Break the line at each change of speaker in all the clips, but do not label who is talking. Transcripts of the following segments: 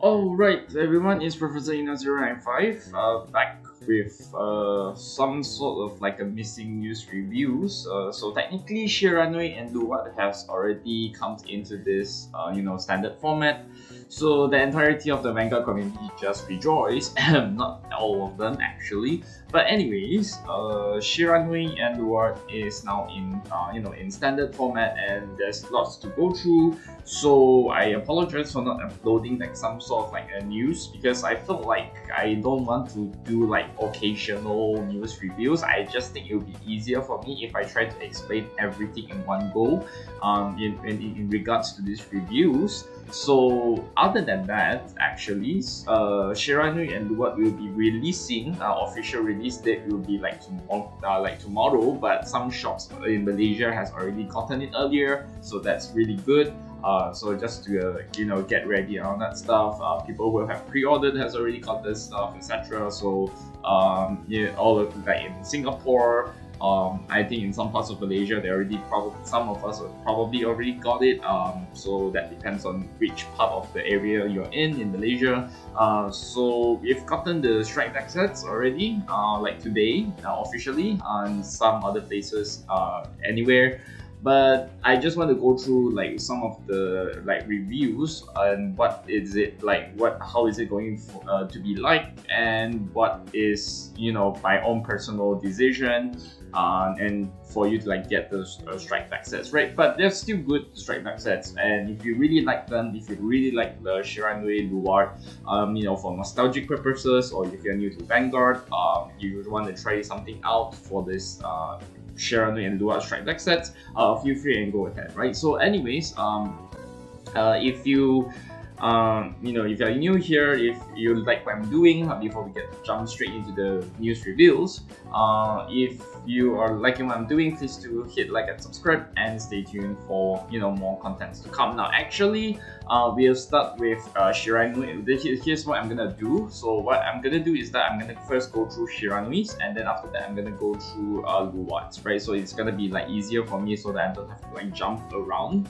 Alright, everyone, it's Professor Ina095 back with some sort of like a missing news reviews. So technically, Shiranui and Luard has already come into this standard format. So the entirety of the Vanguard community just rejoice. Not all of them actually, but anyways, Shiranui and Luard is now in in standard format, and there's lots to go through. So I apologize for not uploading like some sort of like a news, because I felt like I don't want to do like occasional news reviews. I just think it would be easier for me if I try to explain everything in one go in regards to these reviews. So other than that, actually, Shiranui and Luard will be releasing official release date will be like tomorrow, but some shops in Malaysia has already gotten it earlier, so that's really good. So just to get ready on that stuff. People who have pre-ordered has already got this stuff, etc. So yeah, all of like in Singapore, I think in some parts of Malaysia, they already some of us have probably already got it. So that depends on which part of the area you're in Malaysia. So we've gotten the strike Decksets already, like today, officially, and some other places anywhere. But I just want to go through like some of the like reviews and what is it like, how is it going to be like, and what is my own personal decision, and for you to like get those strike back sets, right? But they're still good strike back sets, and if you really like them, if you really like the Shiranui Luard, for nostalgic purposes, or if you're new to Vanguard, you want to try something out for this Shiranui and Luard strike deck sets, feel free and go ahead, right? So anyways, if you if you're new here, if you like what I'm doing, before we jump straight into the news reviews, if you are liking what I'm doing, please do hit like and subscribe, and stay tuned for more contents to come. Now actually, we'll start with Shiranui. Here's what I'm gonna do. So what I'm gonna do is that I'm gonna first go through Shiranui's, and then after that I'm gonna go through Luard's, right? So it's gonna be like easier for me, so that I don't have to like jump around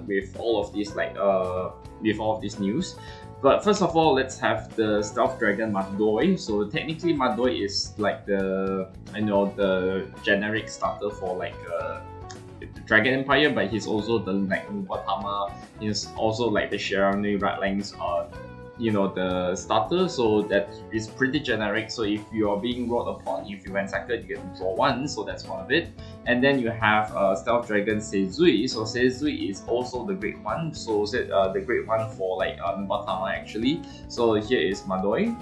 with all of these news. But first of all, let's have the Stealth Dragon Madoi. So technically, Madoi is like the generic starter for like Dragon Empire, but he's also the like Ubatama. He's also like the Shiranui Ratlang's the starter, so that is pretty generic. So if you are being rolled upon, if you went second, you get to draw one, so that's one of it. And then you have Stealth Dragon Seizui. So Seizui is also the great one, so the great one for like Batama actually. So here is Madoi,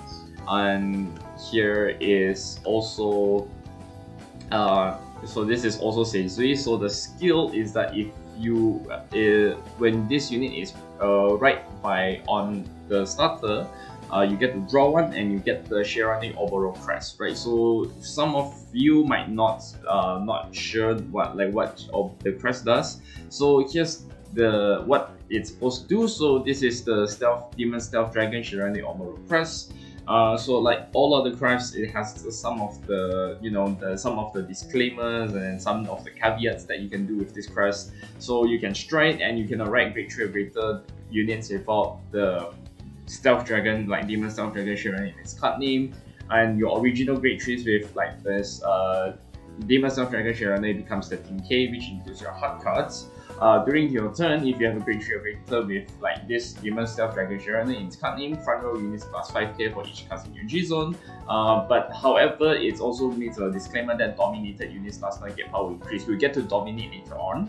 and here is also so this is also Seizui. So the skill is that if you when this unit is right on the starter, you get to draw one, and you get the Shiranui Oboro Crest, right? So some of you might not sure what the crest does. So here's what it's supposed to do. So this is the Demon Stealth Dragon Shiranui Oboro Crest. So like all other crafts, it has some of the some of the disclaimers and some of the caveats that you can do with this crest. So you can strike, and you cannot write grade 3 or greater units without the Stealth Dragon, like Demon Stealth Dragon Shiranui in its card name, and your original grade 3s with like this Demon Stealth Dragon Shiranui becomes 13k, which includes your hard cards. During your turn, if you have a grade 3 or greater with like this Demon Stealth Dragon Shiranui in its card name, front row units plus 5k for each cast in your G zone. But however, it also needs a disclaimer that dominated units does not get power increase. We'll get to dominate later on.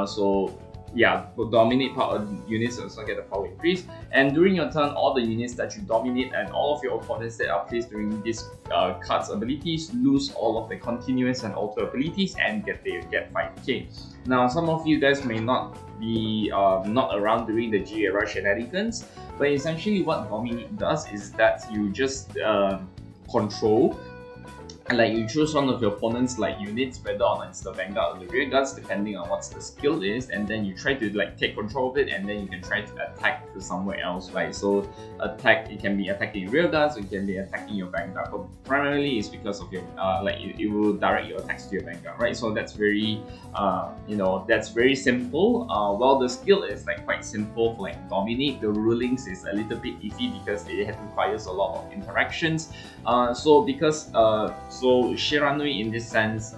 So yeah, dominate power units also get a power increase. And during your turn, all the units that you dominate and all of your opponents that are placed during this card's abilities lose all of the continuous and alter abilities and get 5k. Now, some of you guys may not be not around during the G era shenanigans, but essentially what dominate does is that you just control like you choose one of your opponent's like units, whether or not it's the vanguard or the rear guards, depending on what the skill is, and then you try to like take control of it, and then you can try to attack to somewhere else, right? So attack, it can be attacking rear guards, or it can be attacking your vanguard, but primarily it's because of your like it will direct your attacks to your vanguard, right? So that's very you know, that's very simple. While the skill is like quite simple for like dominate, the rulings is a little bit iffy because it requires a lot of interactions. So because so Shiranui in this sense,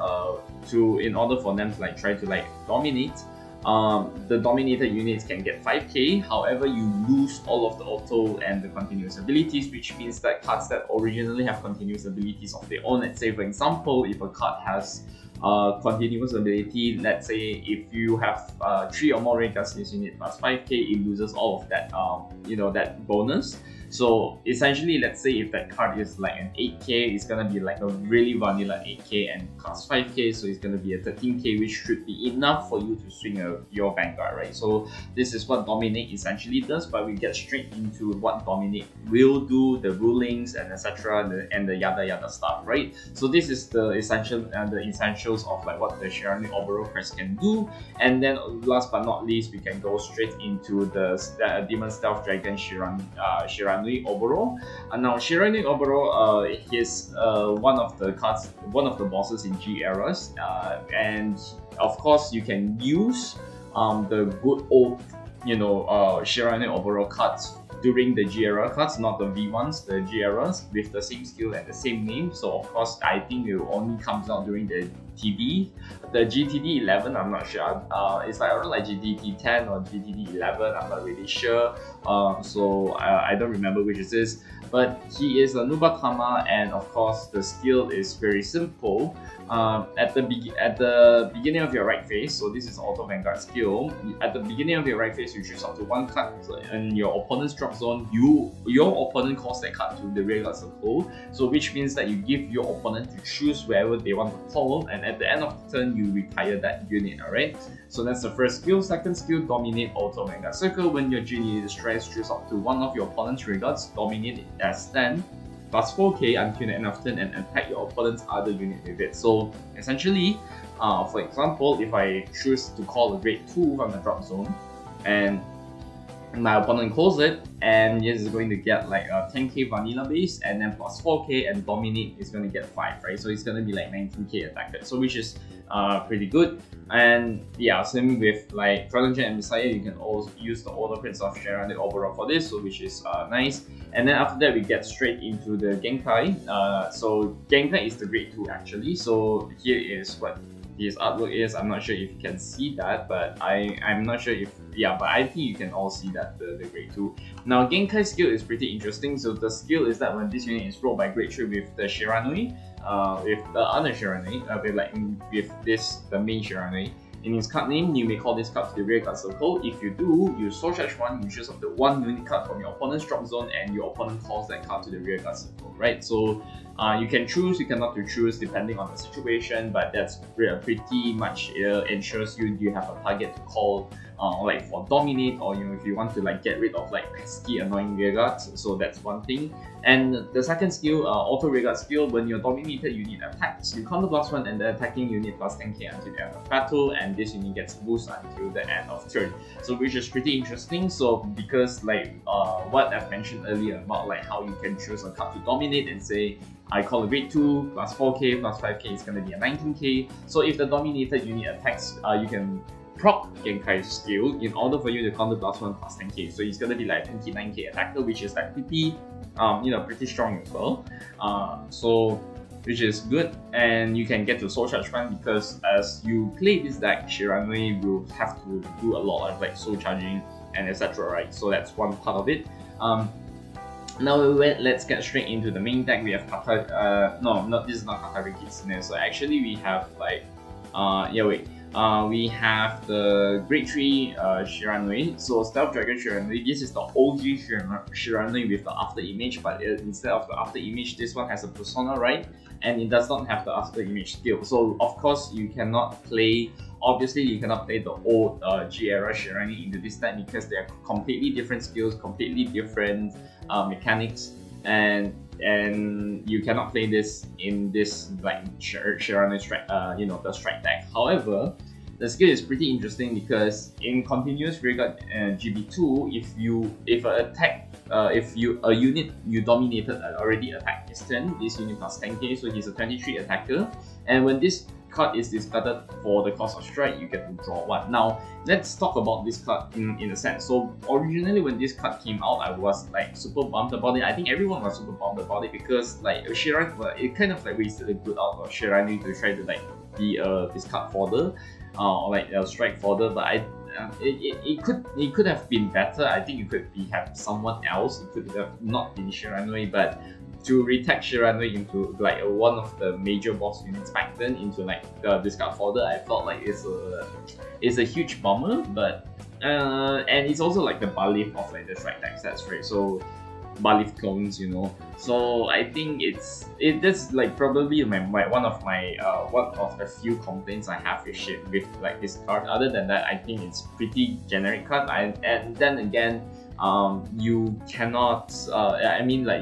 in order for them to like try to like dominate, the dominated units can get 5k. However, you lose all of the auto and the continuous abilities, which means that cards that originally have continuous abilities of their own, let's say for example, if a card has continuous ability, let's say if you have 3 or more rear guards in this unit plus 5k, it loses all of that you know, that bonus. So essentially, let's say if that card is like an 8k, it's gonna be like a really vanilla 8k and cost 5k, so it's gonna be a 13k, which should be enough for you to swing your vanguard, right? So this is what Dominate essentially does, but we get straight into what Dominate will do, the rulings and etc. and the yada yada stuff, right? So this is the essentials of like what the Shiranui Oboro quest can do, and then last but not least, we can go straight into the Demon Stealth Dragon Shiranui Oboro. Now Shiranui Oboro is one of the bosses in G eras, and of course you can use the good old, you know, Shiranui Oboro cards during the G era cards, not the V ones, the G eras with the same skill and the same name. So of course I think it only comes out during the TD, the GTD 11. I'm not sure. It's like around like GTD 10 or GTD 11. I'm not really sure. So I don't remember which it is. But he is a Nubatama, and of course the skill is very simple. At the beginning of your right phase, so this is auto vanguard skill. At the beginning of your right phase, you choose up to one card in your opponent's drop zone. Your opponent calls that card to the rear guard circle. So which means that you give your opponent to choose wherever they want to call, and at the end of the turn, you retire that unit. Alright. So that's the first skill. Second skill, dominate auto vanguard circle. When your genie is stressed, choose up to one of your opponent's rear guards, dominate it as 10. Plus 4k until the end of turn and attack your opponent's other unit with it. So essentially, for example, if I choose to call a grade 2 from the drop zone, and my opponent calls it, and yes, is going to get like a 10k vanilla base, and then plus 4k, and dominate is going to get 5, right? So it's going to be like 19k attack, so which is pretty good. And yeah, same with like Dragon and Messiah, you can also use the older prints of Shiranui Oboro for this, so which is nice. And then after that, we get straight into the Genkai. So Genkai is the grade 2 actually. So here is what his artwork is. I'm not sure if you can see that, but I'm not sure if, yeah, but I think you can all see that the grade 2. Now Genkai skill is pretty interesting. So the skill is that when this unit is rolled by grade 3 with the Shiranui, with the other Shiranui, with this, the main Shiranui, in his card name, you may call this card to the rear guard circle. If you do, you soul charge 1, you choose up the 1 unit card from your opponent's drop zone, and your opponent calls that card to the rear guard circle, right? So you can choose, you cannot to choose depending on the situation, but that's pretty much ensures you have a target to call, like for dominate, or you know, if you want to like get rid of like pesky annoying rear guards. So that's one thing. And the second skill, auto rear guard skill, when your dominated unit attacks, you counter plus 1 and the attacking unit plus 10k until the end of battle, and this unit gets boost until the end of turn. So which is pretty interesting. So because like what I've mentioned earlier about like how you can choose a card to dominate and say, I call a grade 2 plus 4k plus 5k is going to be a 19k. So if the dominated unit attacks, you can proc Genkai's skill in order for you to counter plus 1 plus 10k. So it's going to be like 29k attacker, which is like pretty, you know, pretty strong as well. So which is good, and you can get to soul charge 1 because as you play this deck, Shiranui will have to do a lot of like soul charging and etc. Right? So that's one part of it. Now let's get straight into the main deck. We have this is not Katari Kitsune. So actually we have like we have the grade 3 Shiranui. So Stealth Dragon Shiranui, this is the OG Shiranui with the after image, but instead of the after image, this one has a persona, right? And it does not have the after image skill. So of course you cannot play, obviously you cannot play the old G era Shiranui into this deck because they are completely different skills, completely different mechanics. and you cannot play this in this like Shiranui strike, the strike deck. However, the skill is pretty interesting because in continuous rearguard GB2, if a unit you dominated already attacked this turn, this unit costs 10k, so he's a 23 attacker, and when this card is discarded for the cost of strike, you get to draw one. Now, let's talk about this card in a sense. So originally when this card came out, I was like super bummed about it. I think everyone was super bummed about it because like it kind of like wasted a good out of Shiranui to try to like be a discard fodder or like a strike fodder, but it could have been better. I think it could have someone else. It could have not been Shiranui, but to retake Shiranui into like one of the major boss units back then into like the discard fodder, I felt like it's a huge bummer. But and it's also like the Balif of like the strike deck sets, right? So Balif clones, So I think that's like probably one of the few complaints I have with like this card. Other than that, I think it's pretty generic card. And then again, you cannot.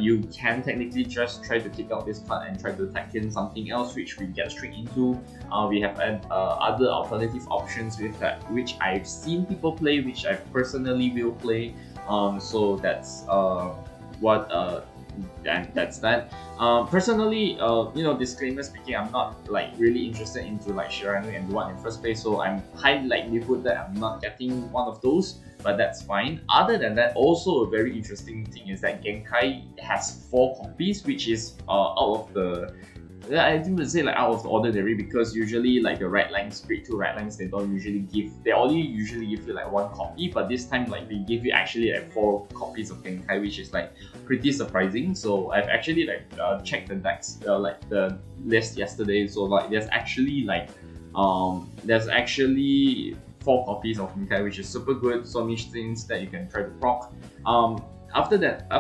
You can technically just try to kick out this card and try to attack in something else, which we get straight into. We have other alternative options with that, which I've seen people play, which I personally will play. So that's that's that. Personally, disclaimer speaking, I'm not like really interested into like Shiranui and Luard in the first place, so I'm high likelihood that I'm not getting one of those, but that's fine. Other than that, also a very interesting thing is that Genkai has 4 copies, which is out of the I think would say like out of the ordinary, because usually like the red lines, grade 2 red lines, they only usually give you like 1 copy, but this time like they give you actually like 4 copies of Genkai, which is like pretty surprising. So I've actually like checked the decks like the list yesterday, so like there's actually 4 copies of Genkai, which is super good. So many things that you can try to proc. After that,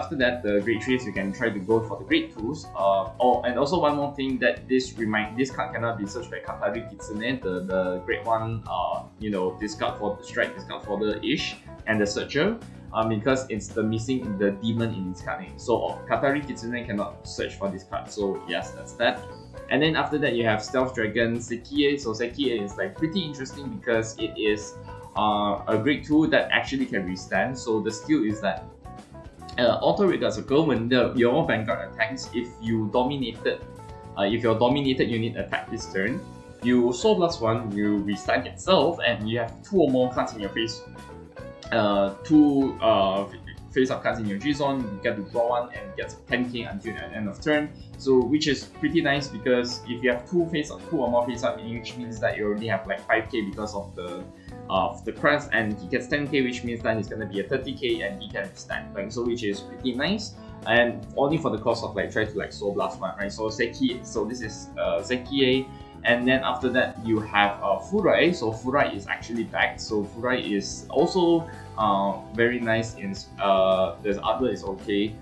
the grade 3s you can try to go for the grade 2s. And also one more thing that this card cannot be searched by Katari Kitsune, the grade 1 discard for the strike, discard for the ish, and the searcher, because it's the missing the demon in its card name. So Katari Kitsune cannot search for this card. So yes, that's that. And then after that you have Stealth Dragon Sekie. So Sekie is like pretty interesting because it is a grade 2 that actually can withstand. So the skill is that auto regards circle when your vanguard attacks. If your dominated unit attack this turn, you Soul Blast 1, you restand itself, and you have 2 or more cards in your face. 2 face-up cards in your G-Zone, you get to draw 1 and get 10k until the end of turn. So which is pretty nice, because if you have 2 or more face-up, which means that you already have like 5k because of the crest, and he gets 10k, which means that it's gonna be a 30k and he can stand, right? So which is pretty nice, and only for the cost of like try to like Soul Blast 1, right? So Sekie, so this is Sekie. And then after that you have Furai. So Furai is actually back. So Furai is also very nice. The artwork is okay.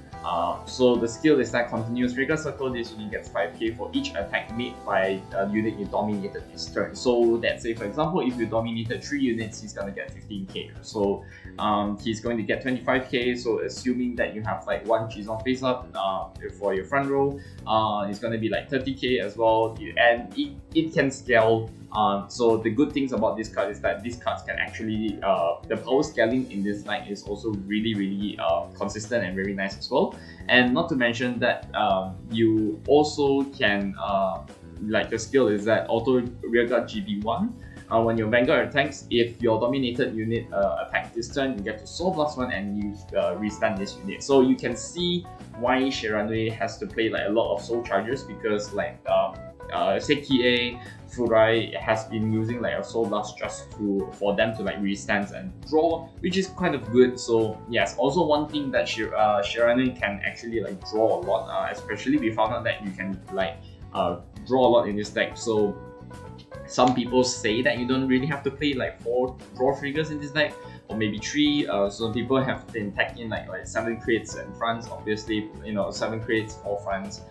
So the skill is that continuous regular circle. This unit gets 5k for each attack made by a unit you dominated this turn. So let's say for example, if you dominated 3 units, he's gonna get 15k. So he's going to get 25k. So assuming that you have like 1 G-Zone face up for your front row, it's gonna be like 30k as well, and it can scale. So the good things about this card is that these cards can actually, the power scaling in this line is also really consistent and very nice as well. And not to mention that you also can, like the skill is that auto rearguard GB1. When your vanguard attacks, if your dominated unit attacks this turn, you get to Soul Blast 1 and you restand this unit. So you can see why Shiranui has to play like a lot of soul charges, because like Sekie, Furai has been using like a Soul Blast just for them to like restand and draw, which is kind of good. So yes, also one thing that Shiranui can actually like draw a lot, especially we found out that you can like draw a lot in this deck. So some people say that you don't really have to play like 4 draw triggers in this deck, or maybe 3. So people have been taking like 7 crits and fronts, obviously, 7 crits, 4 fronts.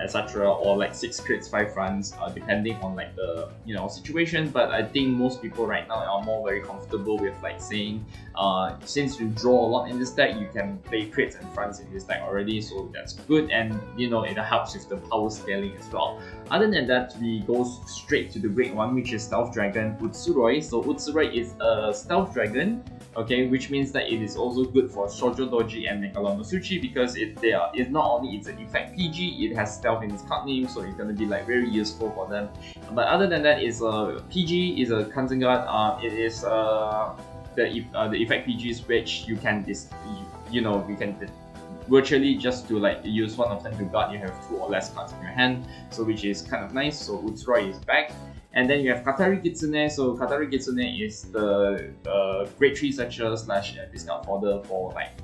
etc., or like 6 crits 5 runs, depending on like the situation. But I think most people right now are more very comfortable with like saying, since you draw a lot in this deck, you can play crits and fronts in this deck already, so that's good, and it helps with the power scaling as well. Other than that, we go straight to the great one, which is Stealth Dragon Utsuroi. So Utsuroi is a Stealth Dragon, okay, which means that it is also good for Shoujo Doji and Megalonosuchi, because it's not only it's an effect PG, it has stealth in its card name, so it's gonna be like very useful for them. But other than that, it's a PG, is a Kanzenguard. It is the effect PGs which you can virtually just to like use one of them to guard. You have 2 or less cards in your hand, so which is kind of nice. So Utsuroi is back. And then you have Katari Kitsune. So Katari Kitsune is the grade 3 searcher slash discard fodder for like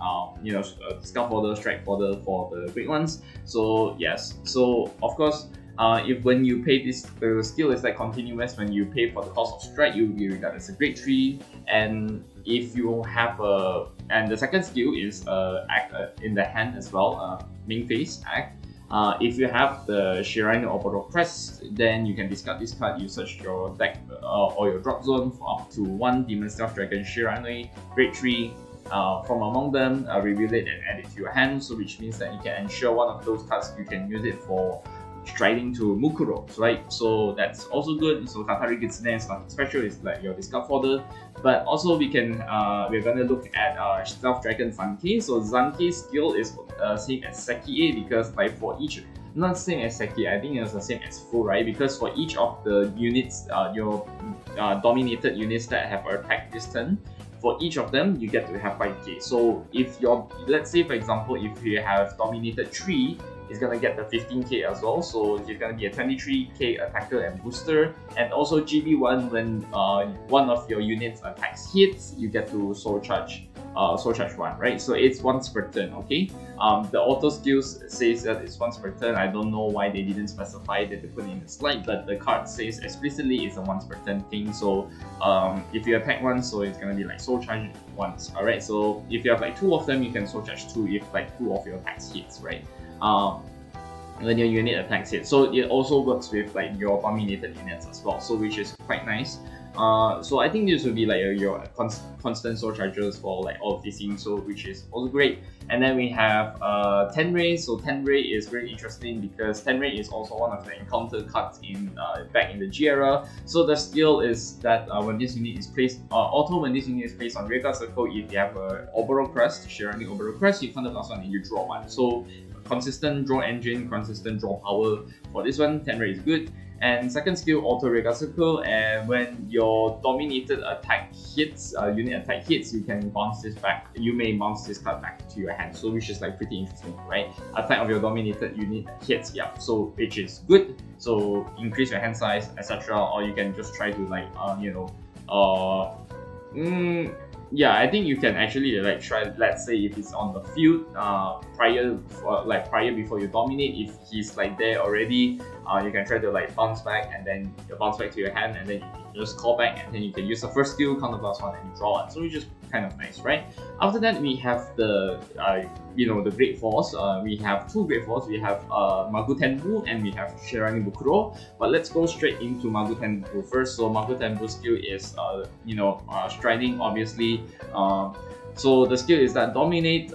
discard fodder, strike fodder for the great ones. So yes, so of course, if when you pay this, the skill is like continuous. When you pay for the cost of strike, you will be regarded as a grade 3. And if you have and the second skill is act in the hand as well, main phase act. If you have the Shiranui or Crest, then you can discard this card. You search your deck or your drop zone for up to 1 Demon Stealth Dragon Shiranui, grade 3. From among them, reveal it and add it to your hand. So which means that you can ensure one of those cards you can use it for striding to Mukuro, right? So that's also good. So Katari Kitsune is nothing special, it's like your discard fodder. But also we're gonna look at Stealth Dragon Zanke. So Zanke's skill is same as Seki A, because like for each, not same as Seki, I think it's the same as Full, right? Because for each of the units, your dominated units that have attacked this turn, for each of them you get to have 5k. So if let's say for example, if you have dominated 3, it's gonna get the 15k as well, so you're gonna be a 23k attacker and booster. And also GB1, when one of your units attacks hits, you get to soul charge 1, right? So it's once per turn, okay? The auto skills says that it's once per turn. I don't know why they didn't specify that they put it in the slide, but the card says explicitly it's a once per turn thing. So if you attack once, so it's gonna be like soul charge once, alright? So if you have like 2 of them, you can soul charge 2 if like 2 of your attacks hits, right? When your unit attacks it. So it also works with like your dominated units as well, so which is quite nice. So I think this will be like your constant soul chargers for like all of these things, so which is also great. And then we have Tenrei. So Tenrei is very interesting because Tenrei is also one of the encounter cards in back in the G era. So the skill is that when this unit is placed, when this unit is placed on rear guard circle, if you have a Oboro Crest, Shiranui Oboro Crest, you counter +1 and you draw 1. So consistent draw engine, consistent draw power for this one. Tenrei is good. And second skill, auto rear guard circle, and when your dominated attack hits, unit attack hits, you can bounce this back. You may bounce this card back to your hand, so which is like pretty interesting, right? Attack of your dominated unit hits, yeah, so which is good. So increase your hand size, etc. Or you can just try to like yeah, I think you can actually like try, let's say if it's on the field prior before you dominate, if he's like there already, you can try to like bounce back and then you bounce back to your hand, and then you can just call back, and then you can use the first skill, counter +1, and you draw one. So which is kind of nice, right? After that, we have the the Great Force. We have 2 Great Force. We have Magu Tenbu and we have Shiranui Bukuro. But let's go straight into Magu Tenbu first. So Magu Tenbu skill is striding, obviously. So the skill is that dominate.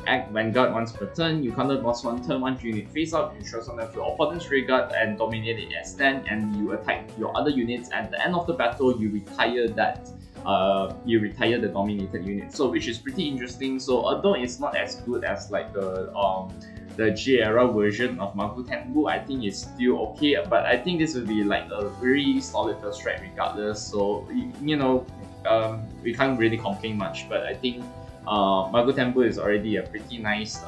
Act Vanguard once per turn, you counter +1, turn 1 unit face up, you transform them to your opponent's rear guard and dominate it as stand, and you attack your other units. At the end of the battle, you retire that. You retire the dominated unit, so which is pretty interesting. So although it's not as good as like the J era version of Magu Tenbu, I think it's still okay. But I think this will be like a very solid first strike regardless. So we can't really complain much. But I think Magu Tenbu is already a pretty nice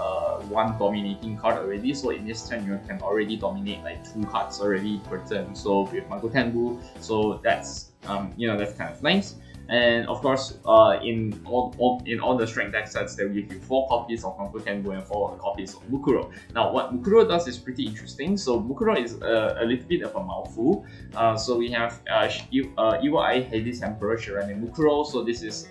one dominating card already. So in this turn, you can already dominate like 2 cards already per turn. So with Magu Tenbu, so that's that's kind of nice. And of course, in all the strength deck sets, they will give you 4 copies of Kung Fu Tengu and 4 copies of Mukuro. Now, what Mukuro does is pretty interesting. So Mukuro is a little bit of a mouthful. So we have Evil Eye Hades Emperor Shiranui Mukuro. So this is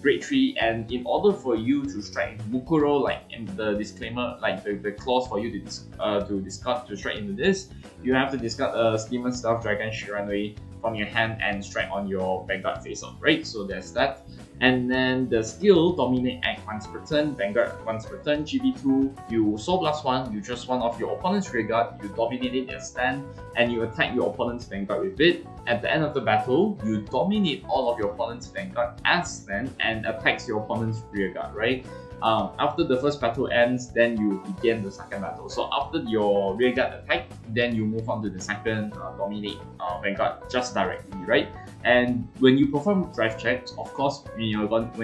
grade 3, and in order for you to strike Mukuro, like in the disclaimer, like the clause for you to discard to strike into this, you have to discard a Demon Staff Dragon Shiranui from your hand and strike on your Vanguard face off, right? So there's that. And then the skill, Dominate Act once per turn, Vanguard once per turn, GB2, you Soul Blast 1, you choose one of your opponent's rearguard, you dominate it as stand, and you attack your opponent's Vanguard with it. At the end of the battle, you dominate all of your opponent's Vanguard as stand and attacks your opponent's rearguard, right? After the first battle ends, then you begin the second battle. So after your rearguard attack, then you move on to the second dominate Vanguard just directly, right? And when you perform drive checks, of course, when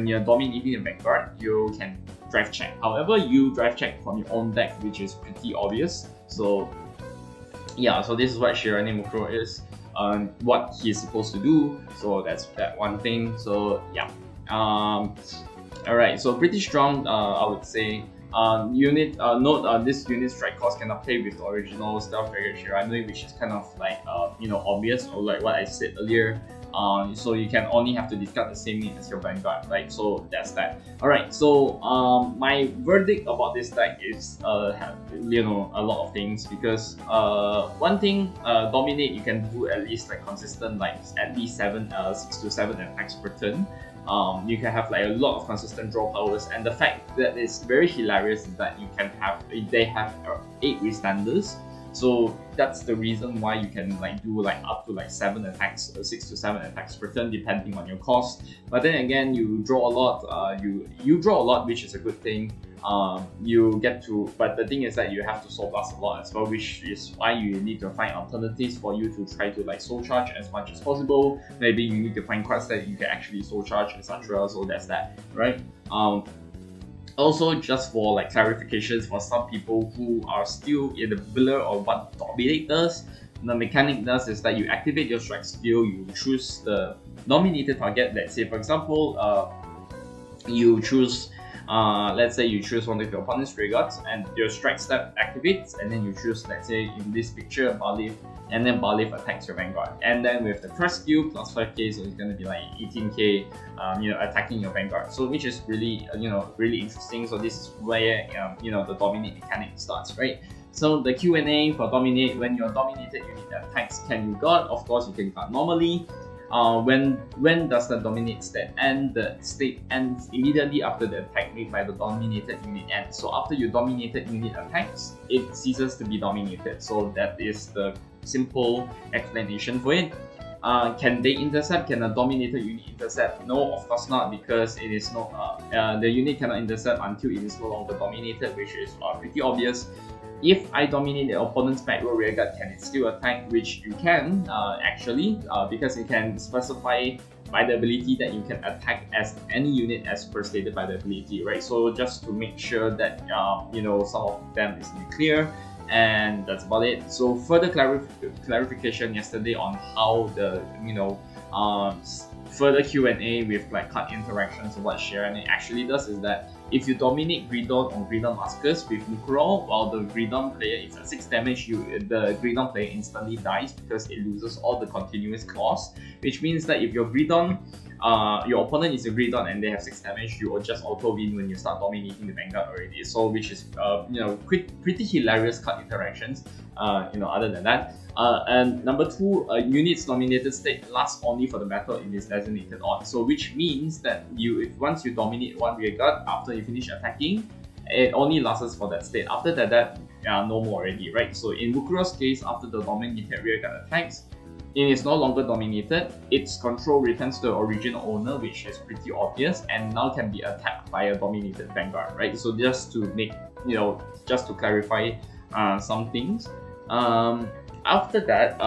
you're dominating a Vanguard, you can drive check. However, you drive check from your own deck, which is pretty obvious. So yeah, so this is what Shiranui Mukuro is, what he's supposed to do. So that's that one thing. So yeah. Alright, so pretty strong, I would say. Note this unit strike cost cannot play with the original Stealth Dragon Shiranui, which is kind of like obvious, or like what I said earlier. So you can only have to discard the same unit as your Vanguard, right? So that's that. Alright, so my verdict about this deck is a lot of things, because one thing, Dominate, you can do at least like consistent, like at least 6 to 7 attacks per turn. You can have like a lot of consistent draw powers, and the fact that is very hilarious is that they have 8 withstanders. So that's the reason why you can like do like up to like 7 attacks, 6 to 7 attacks per turn, depending on your cost. But then again, you draw a lot. You draw a lot, which is a good thing. But the thing is that you have to soul blast a lot as well, which is why you need to find alternatives for you to try to like soul charge as much as possible. Maybe you need to find cards that you can actually soul charge, etc. So that's that, right? Also, just for like clarifications for some people who are still in the blur of what Dominate does, the mechanic does is that you activate your strike skill, you choose the dominated target. Let's say, for example, you choose let's say you choose one of your opponent's rearguards, and your strike step activates, and then you choose, let's say in this picture, Balif, and then Balif attacks your Vanguard. And then with the first skill plus 5k, so it's going to be like 18k, attacking your Vanguard. So which is really, really interesting. So this is where, the Dominate mechanic starts, right? So the Q&A for Dominate, when you're dominated unit attacks, can you guard? Of course, you can guard normally. When does the dominate state end? The state ends immediately after the attack made by the dominated unit ends. So after your dominated unit attacks, it ceases to be dominated. So that is the simple explanation for it. Can they intercept? Can a dominated unit intercept? No, of course not, because it is not. The unit cannot intercept until it is no longer dominated, which is pretty obvious. If I dominate the opponent's back row rearguard, can it still attack? Which you can actually, because it can specify by the ability that you can attack as any unit as per stated by the ability, right? So just to make sure that some of them is clear, and that's about it. So further clarification yesterday on how the further Q&A with like card interactions of what Shiranui actually does is that if you dominate Gridon or Gridon Mascus with Mukuro, while the Gridon player is at 6 damage, the Gridon player instantly dies because it loses all the continuous claws, which means that if your Gridon, your opponent is a Gridon and they have 6 damage, you will just auto win when you start dominating the Vanguard already. So which is pretty hilarious card interactions. Other than that. And number 2, unit's dominated state lasts only for the battle it is designated on. So which means that once you dominate one rearguard, after you finish attacking, it only lasts for that state. After that, no more already, right? So in Mukuro's case, after the dominated rearguard attacks, it is no longer dominated. Its control returns to the original owner, which is pretty obvious, and now can be attacked by a dominated Vanguard, right? So just to make, just to clarify some things. After that,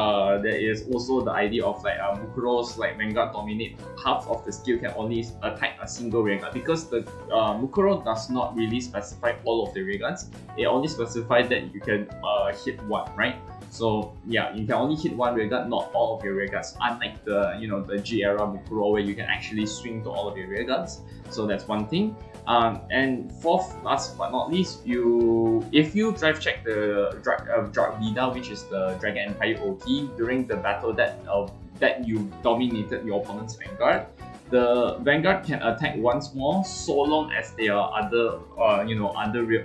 there is also the idea of like Mukuro's like Vanguard dominate. Half of the skill can only attack a single rearguard, because the Mukuro does not really specify all of the rearguards. It only specifies that you can hit one, right? So yeah, you can only hit one rearguard, not all of your rearguards. Unlike the the G era Mukuro, where you can actually swing to all of your rearguards. So that's one thing. And fourth, last but not least, if you drive check the Vida, which is the Dragon Empire OT, during the battle that you dominated your opponent's Vanguard, the Vanguard can attack once more, so long as there are other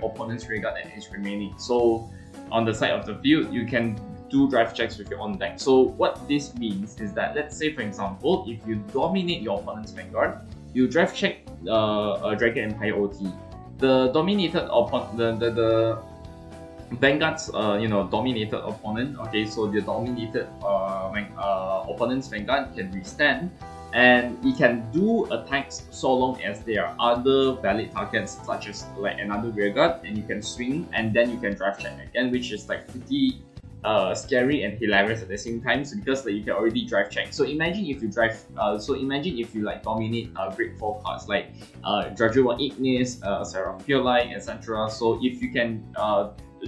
opponent's rearguard that is remaining. So on the side of the field, you can do drive checks with your own deck. So what this means is that, let's say for example, if you dominate your opponent's Vanguard, you drive check a Dragon Empire OT. The dominated opponent, the Vanguard's dominated opponent. Okay, so the dominated opponent's Vanguard can withstand, and it can do attacks so long as there are other valid targets, such as like another rearguard, and you can swing, and then you can drive check again, which is like pretty scary and hilarious at the same time. So because like, you can already drive check. So imagine if you like dominate Great 4 cards like Dragua Ignis, Seraphia, etc. So if you can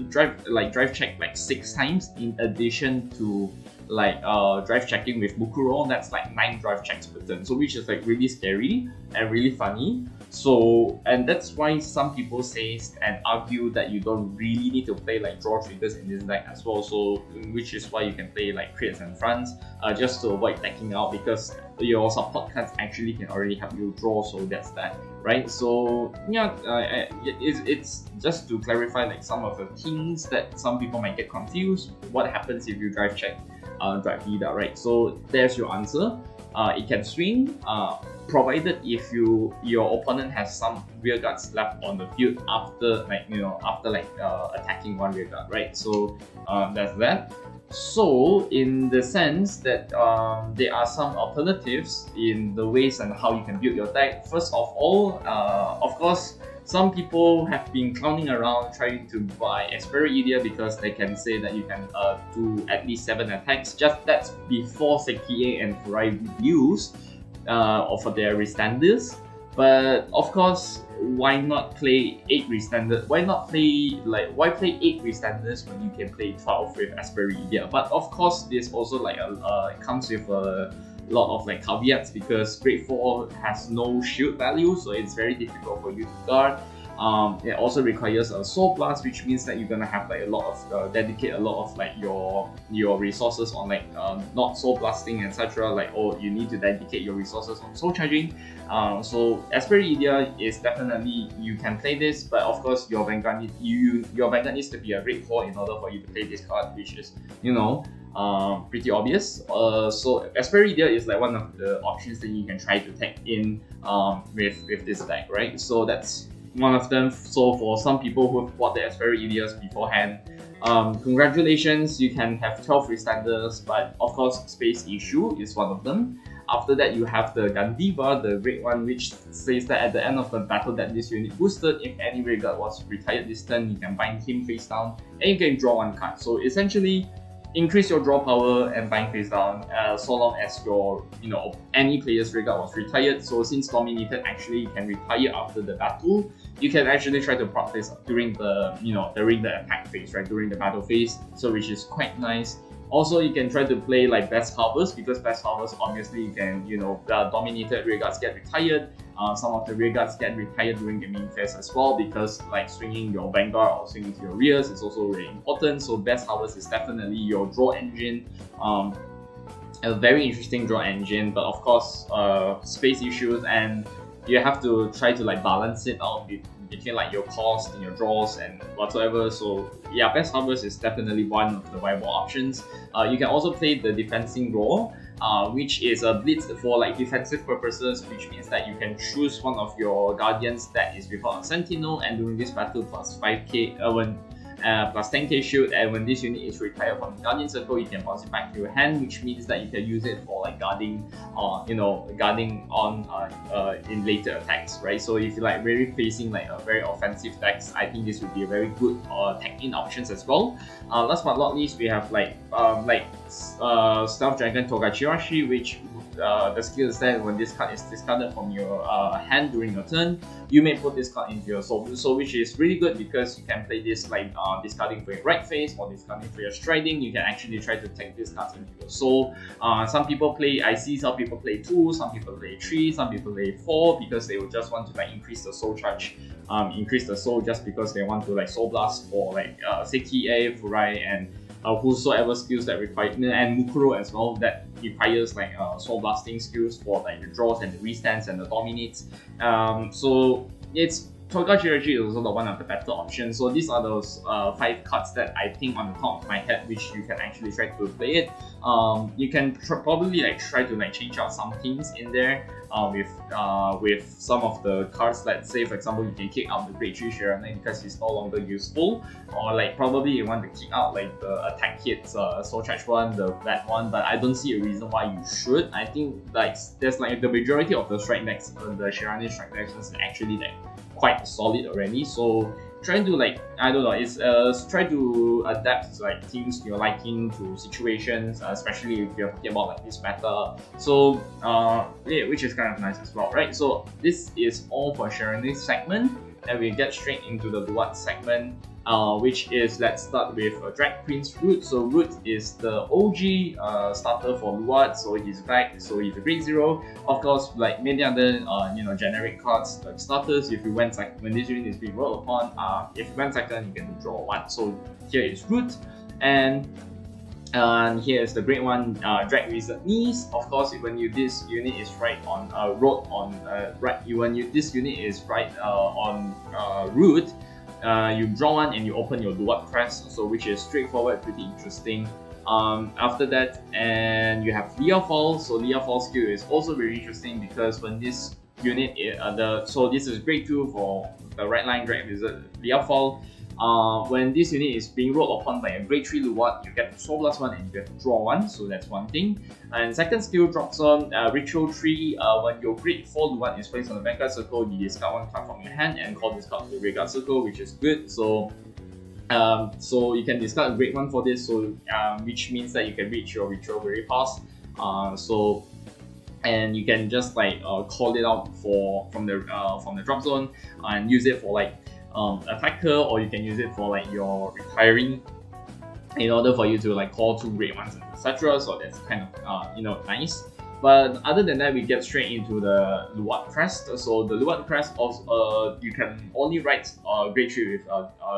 drive check like 6 times in addition to like drive checking with Mukuro, that's like 9 drive checks per turn. So which is like really scary and really funny. So, and that's why some people say and argue that you don't really need to play like draw triggers in this deck as well. So, which is why you can play like crits and fronts just to avoid decking out, because your support cards actually can already help you draw. So that's that, right? So yeah, it's just to clarify like some of the things that some people might get confused. What happens if you drive check drive Vida, right? So there's your answer. It can swing, provided if your opponent has some rearguards left on the field after attacking one rearguard, right? So that's that. So in the sense that there are some alternatives in the ways and how you can build your deck. First of all, of course, some people have been clowning around trying to buy Esperidia because they can say that you can do at least 7 attacks. Just that's before Sekie and Furai reviews for their restanders. But of course, why not play 8 restanders? Why play 8 restanders when you can play 12 with Esperidia? But of course, this also like it comes with a lot of like caveats, because Grade 4 has no shield value, so it's very difficult for you to guard. It also requires a Soul Blast, which means that you're gonna have like a lot of dedicate a lot of like your resources on like not Soul Blasting, etc. Like, oh, you need to dedicate your resources on Soul Charging. So Esperidia is definitely, you can play this, but of course your Vanguard needs to be a Grade 4 in order for you to play this card, which is pretty obvious. So Esperidia is like one of the options that you can try to tag in with this deck, right? So that's one of them. So for some people who have bought the Esperidias beforehand, congratulations, you can have 12 restanders, but of course Space Issue is one of them. After that, you have the Gandiva, the great one, which says that at the end of the battle that this unit boosted, if any rearguard was retired this turn, you can bind him face down and you can draw 1 card. So essentially, increase your draw power and bind face down so long as your any player's rearguard was retired. So since dominated actually you can retire after the battle, you can actually try to proc this during the during the attack phase, right? During the battle phase, so which is quite nice. Also, you can try to play like Best Harvest, because Best Harvest obviously you can the dominated rearguards get retired. Some of the rearguards get retired during the main phase as well, because like swinging your Vanguard or swinging to your rears is also really important. So Best Harvest is definitely your draw engine, a very interesting draw engine. But of course, space issues, and you have to try to like balance it out between like your cost and your draws and whatsoever. So yeah, Best Harvest is definitely one of the viable options. You can also play the Defensing Roar, which is a blitz for like defensive purposes, which means that you can choose one of your guardians that is without a sentinel, and during this battle plus 5k plus 10k shield, and when this unit is retired from the guardian circle, you can bounce it back to your hand, which means that you can use it for like guarding guarding on in later attacks, right? So if you like really facing like a very offensive decks, I think this would be a very good tag in options as well. Last but not least, we have like Stealth Dragon Togachirashi, which the skill is that when this card is discarded from your hand during your turn, you may put this card into your soul. So which is really good because you can play this like discarding for your right phase or discarding for your striding. You can actually try to take this card into your soul. Some people play, I see some people play 2, some people play 3, some people play 4 because they will just want to like increase the soul charge, increase the soul just because they want to like soul blast for like say TA, Furai, and whosoever skills that require, and Mukuro as well, that requires like soul blasting skills for like the draws and the restands and the dominates. So it's Togachirashi is also the one of the better options. So these are those 5 cards that I think on the top of my head which you can actually try to play it. You can probably like try to like change out some things in there with some of the cards. Let's say for example you can kick out the Grade 3 Shiranui because it's no longer useful, or like probably you want to kick out like the attack hits soul charge one, that one, but I don't see a reason why you should. I think like there's like the majority of the strike decks, the Shiranui strike decks is actually like quite solid already. So trying to like, I don't know, it's try to adapt like things to your liking, to situations, especially if you're talking about like this meta. So yeah, which is kind of nice as well, right? So this is all for Shiranui segment, and we get straight into the Luard segment. Which is, let's start with Drag Prince Root. So Root is the OG starter for Luard, so he's back, so he's a grade 0. Of course, like many other generic cards like starters, if you went second, when this unit is being rolled upon, if you went second, you can draw 1. So here is Root, and here is the grade 1 Drag Wizard Knees. Of course, when this unit is right on this unit is right on Root, you draw 1 and you open your Luard Crest, so which is straightforward, pretty interesting. After that, and you have Leafall. So Leafall skill is also very interesting because when this unit so this is grade 2 for the right line Drag Wizard Leafall. When this unit is being rolled upon by a grade 3 Luard, you get to soul blast 1 and you get to draw 1, so that's one thing. And second skill drops on Ritual Tree. When your grade 4 Luard is placed on the backguard circle, you discard 1 card from your hand and call this card to the graveyard circle, which is good. So you can discard a grade 1 for this, so which means that you can reach your ritual very fast. And you can just like call it out from the drop zone and use it for like attacker, or you can use it for like your retiring in order for you to like call 2 grade 1s, etc. So that's kind of nice. But other than that, we get straight into the Luard Crest. So the Luard Crest, also you can only write grade 3 with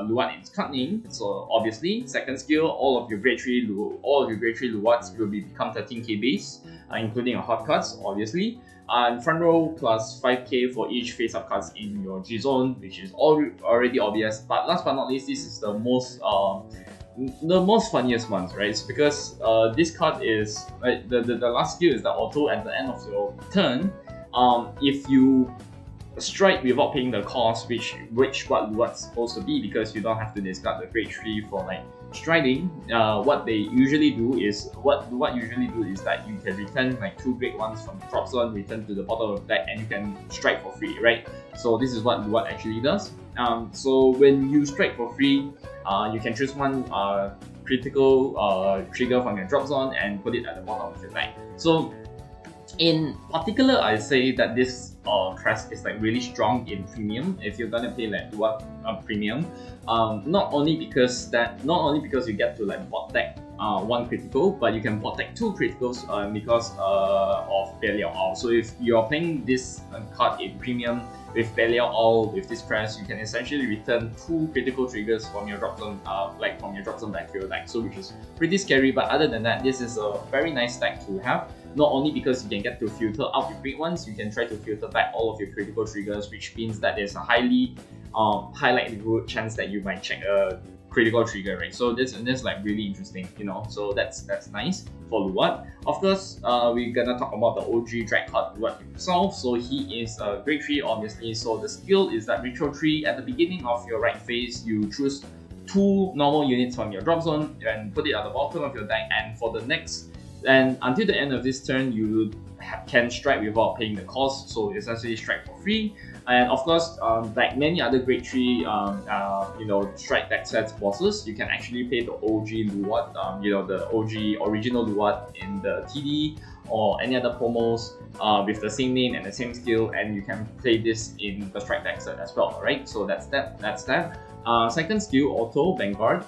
Luard in its card name. So obviously, second skill, all of your grade 3 Luards will become 13k base, including your hot cards, obviously. And front row plus 5k for each face-up cards in your G zone, which is already obvious. But last but not least, this is the most funniest ones, right? It's because this card is the last skill is the auto at the end of your turn. If you strike without paying the cost, which what Luard's supposed to be, because you don't have to discard the grade 3 for like striding. What they usually do is that you can return like 2 grade 1s from the drop zone, return to the bottom of the deck, and you can strike for free, right? So this is what Luard actually does. So when you strike for free, you can choose one critical trigger from your drop zone and put it at the bottom of your deck. So in particular, I say that this crest is like really strong in premium if you're gonna play like Luard premium. Not only because you get to like bot deck 1 critical, but you can bot deck 2 criticals because of Belial Owl. So if you're playing this card in premium with Belial Owl with this crest, you can essentially return 2 critical triggers from your drop zone, back to your deck. So which is pretty scary. But other than that, this is a very nice deck to have. Not only because you can get to filter out your grade 1s, you can try to filter back all of your critical triggers, which means that there's a high likelihood chance that you might check a critical trigger, right? So this like really interesting, so that's nice for Luard. Of course, we're gonna talk about the OG drag card Luard himself. So he is a grade 3, obviously. So the skill is that Ritual Tree. At the beginning of your right phase, you choose 2 normal units from your drop zone and put it at the bottom of your deck, and until the end of this turn, you can strike without paying the cost, so essentially strike for free. And of course, like many other grade 3 strike Decksets bosses, you can actually play the OG Luard, the OG original Luard in the TD or any other promos with the same name and the same skill, and you can play this in the strike Deckset as well, right? So that's that. Second skill, Auto Vanguard.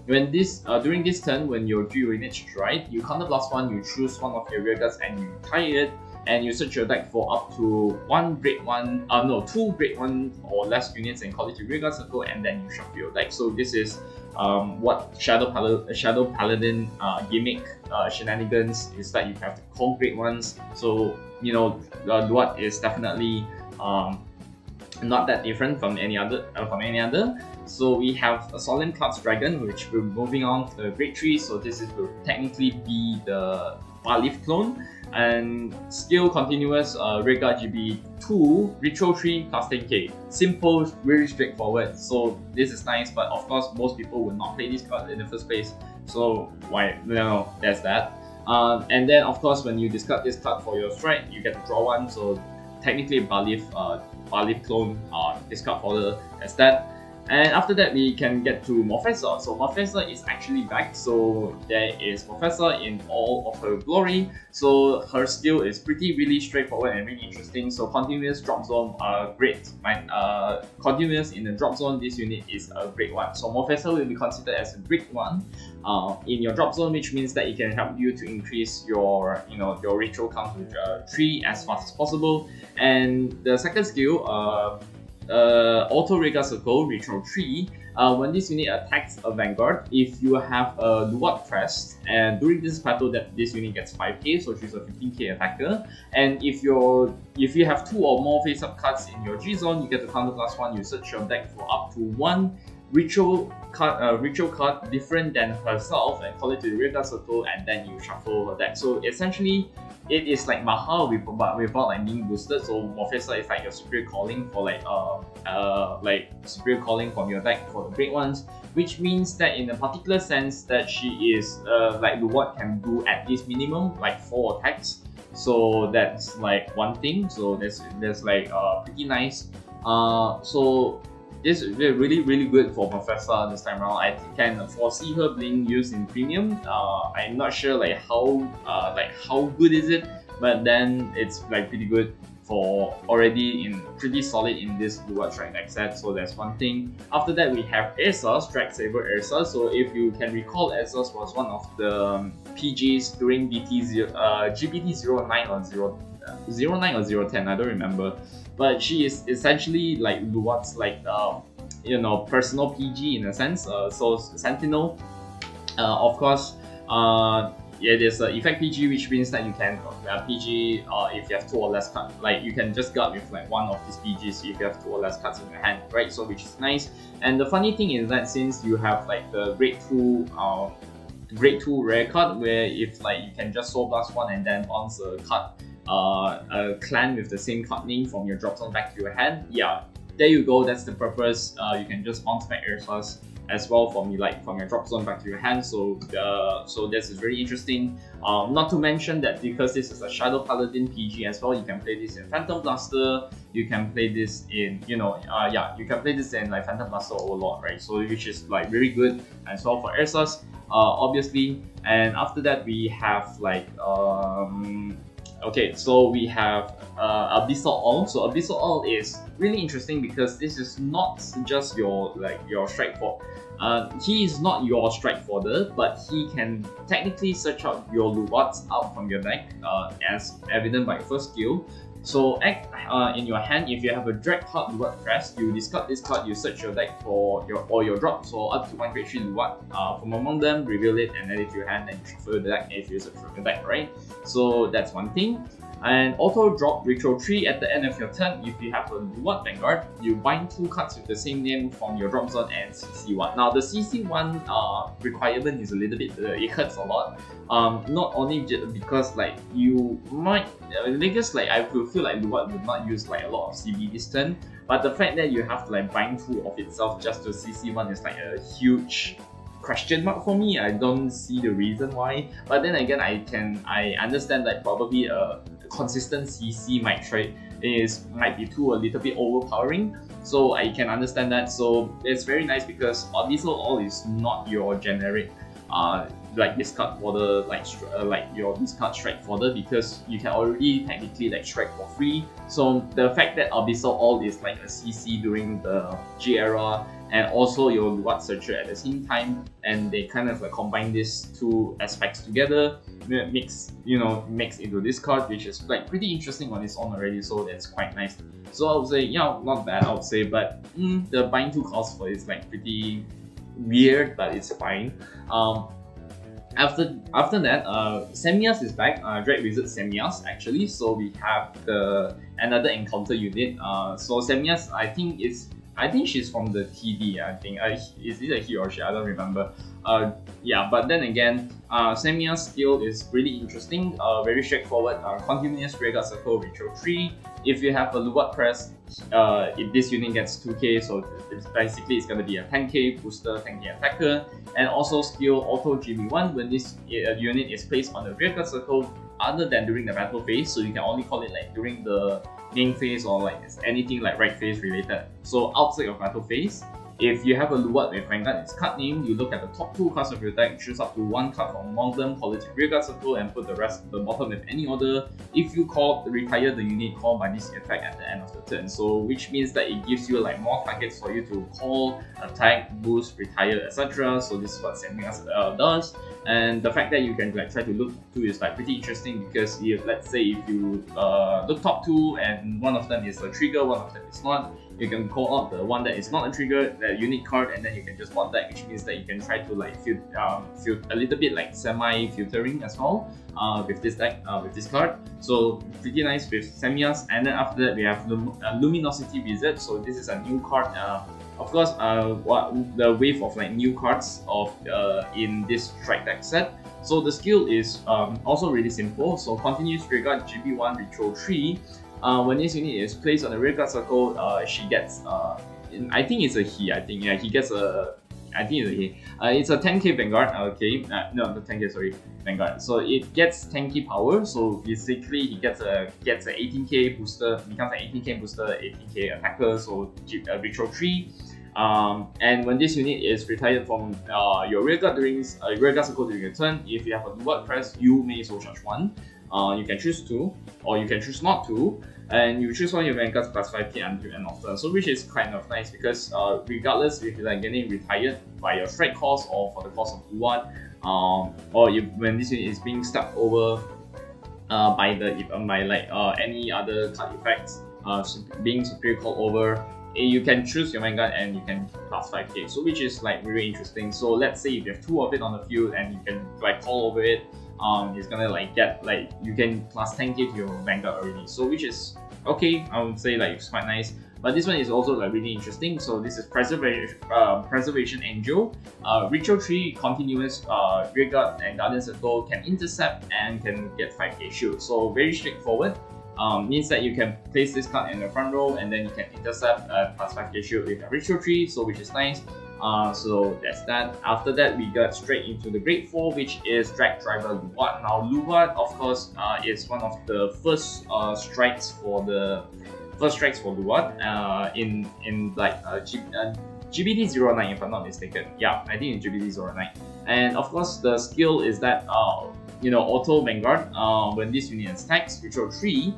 When this during this turn, when your 3 units strike, you counter +1, you choose one of your rear guards and you tie it, and you search your deck for up to 2 grade 1 or less units and call it your rear guard circle, and then you shuffle your deck. So this is what Shadow Paladin gimmick shenanigans is, that you have to call grade 1s. So Luard is definitely not that different from any other. So we have a Solemn Clouds Dragon, which we're moving on to the grade 3. So this will technically be the Barleaf clone. And skill continuous, Regar GB 2, Retro 3, plus 10k. Simple, really straightforward. So this is nice, but of course most people will not play this card in the first place. So why? No, that's that. And then of course when you discard this card for your strike, you get to draw one. So technically Barleaf clone discard fodder as that. And after that, we can get to Morphessa. So Morphessa is actually back. So there is Morphessa in all of her glory. So her skill is really straightforward and really interesting. So continuous drop zone, great. Continuous in the drop zone, this unit is a great one. So Morphessa will be considered as a great one in your drop zone, which means that it can help you to increase your your retro count with 3 as fast as possible. And the second skill, Auto Regar Circle, Retro 3. When this unit attacks a Vanguard, if you have a Luard Crest, and during this battle that this unit gets 5k, so she's a 15k attacker. And if you have 2 or more face-up cards in your G zone, you get to counter +1. You search your deck for up to 1 ritual card different than herself and call it to the rear guard circle, and then you shuffle her deck. So essentially, it is like Maha without like being boosted. So Morphessa is like your superior calling for like superior calling from your deck for the great ones, which means that in a particular sense that she is like Luard can do at least minimum like 4 attacks. So that's like one thing. So that's like pretty nice. So this is really good for Morphessa this time around. I can foresee her being used in premium. I'm not sure like how good is it, but then it's like pretty good for already pretty solid in this Luard strike deck set. So that's one thing. After that we have Ursa, Strike Saber Ursa. So if you can recall, Ursa was one of the PGs during GBT 09 or 09 or 010, I don't remember. But she is essentially like Luard's like personal PG in a sense. So Sentinel, of course, it is an effect PG, which means that you can PG if you have 2 or less cards. Like you can just guard with like one of these PGs if you have 2 or less cards in your hand, right? So which is nice. And the funny thing is that since you have like the grade 2 rare card, where if like you can just soul blast 1 and then bounce a card, a clan with the same card name from your drop zone back to your hand. Yeah, there you go. That's the purpose. You can just bounce back Ursa's as well from your drop zone back to your hand. So this is very interesting. Not to mention that because this is a Shadow Paladin PG as well, you can play this in Phantom Blaster. You can play this in you can play this in like Phantom Blaster Overlord, right? So which is like very good as well for Ursa's, obviously. And after that we have like okay, so we have Abyssal All. So Abyssal All is really interesting because this is not just your strike for. He is not your strike fodder, but he can technically search out your Luards out from your deck, as evident by first skill. So in your hand, if you have a Drag Heart Luard Crest, you discard this card, you search your deck for your drop, so up to 1 grade 3 Luard. From among them, reveal it, and then if you hand, then you shuffle the deck if you search your deck, right? So that's one thing. And auto drop Retro 3 at the end of your turn. If you have a Luard Vanguard, you bind 2 cards with the same name from your drop zone and CC 1. Now the CC 1 requirement is a little bit, it hurts a lot. Not only because like you might, because like I feel like Luard would not use like a lot of CB this turn, but the fact that you have to like bind 2 of itself just to CC 1 is like a huge question mark for me. I don't see the reason why, but then again I understand that probably a consistent CC might be a little bit overpowering. So I can understand that. So it's very nice because Abyssal All is not your generic like discard fodder, like your discard strike fodder, because you can already technically like strike for free. So the fact that Abyssal All is like a CC during the G era, and also your Luard Searcher at the same time, and they kind of like combine these two aspects together, makes into this card, which is like pretty interesting on its own already. So that's quite nice. So I would say, yeah, not bad, I would say, but the buying 2 cost for it is like pretty weird, but it's fine. After that, Semias is back. Dread Wizard Semias actually. So we have another encounter unit. So Semias, I think she's from the TD. I think is it a he or she? I don't remember. Yeah, but then again, Semias skill is really interesting. Very straightforward. Continuous Rearguard Circle Ritual 3. If you have a Luard Press, if this unit gets 2k, so it's gonna be a 10k booster, 10k attacker, and also skill Auto GB1 when this unit is placed on the Rearguard Circle other than during the battle phase. So you can only call it like during the main phase or like anything like right phase related. So outside of battle phase, if you have a Luard with Vanguard, its card name, you look at the top 2 cards of your deck, choose up to 1 card from among them, call it Rearguard Circle, and put the rest at the bottom with any order. If you retire the unit called by this effect at the end of the turn. So which means that it gives you like more targets for you to call, attack, boost, retire, etc. So this is what Semias does. And the fact that you can like try to look to is like pretty interesting, because if let's say if you look top 2 and one of them is a trigger, one of them is not, you can call out the one that is not a trigger, the unique card, and then you can just bot that, which means that you can try to like filter a little bit like semi-filtering as well with this deck, with this card. So pretty nice with Semias. And then after that we have Luminosity Wizard. So this is a new card. Of course, the wave of like new cards in this strike deck set. So the skill is also really simple. So continuous Rearguard GB1 Ritual 3. When this unit is placed on the Rearguard Circle, she gets, I think it's a he, he gets a, I think it's a he. It's a 10k Vanguard, okay, no, not 10k, sorry, Vanguard. So it gets 10k power, so basically he gets a 18k booster, becomes an 18k booster, 18k attacker, so Ritual 3. And when this unit is retired from your Rearguard Circle during your turn, if you have a Luard Press, you may soul charge 1. You can choose to, or you can choose not to, and you choose one of your Vanguards plus 5k until end of turn. So which is kind of nice, because regardless if you're like getting retired by your strike cost or for the cost of Luard, or when this unit is being stepped over by any other card effects, being superior called over, you can choose your Vanguard and you can plus 5k. So which is like really interesting. So let's say if you have 2 of it on the field and you can like call over it, it's gonna like get like you can plus 10k to your Vanguard already. So which is okay, I would say like it's quite nice. But this one is also like really interesting. So this is Preservation Angel, Ritual 3, continuous Rearguard and Guardian Circle, can intercept and can get 5k shield. So very straightforward. Means that you can place this card in the front row and then you can intercept plus 5k shield with a Ritual 3, so which is nice. So that's that. After that, we got straight into the Grade 4, which is Drag Driver Luard. Now Luard, of course, is one of the first strikes for Luard in like GBD09, if I'm not mistaken. Yeah, I think it's GBD09. And of course, the skill is that Auto Vanguard. When this unit attacks, Ritual 3.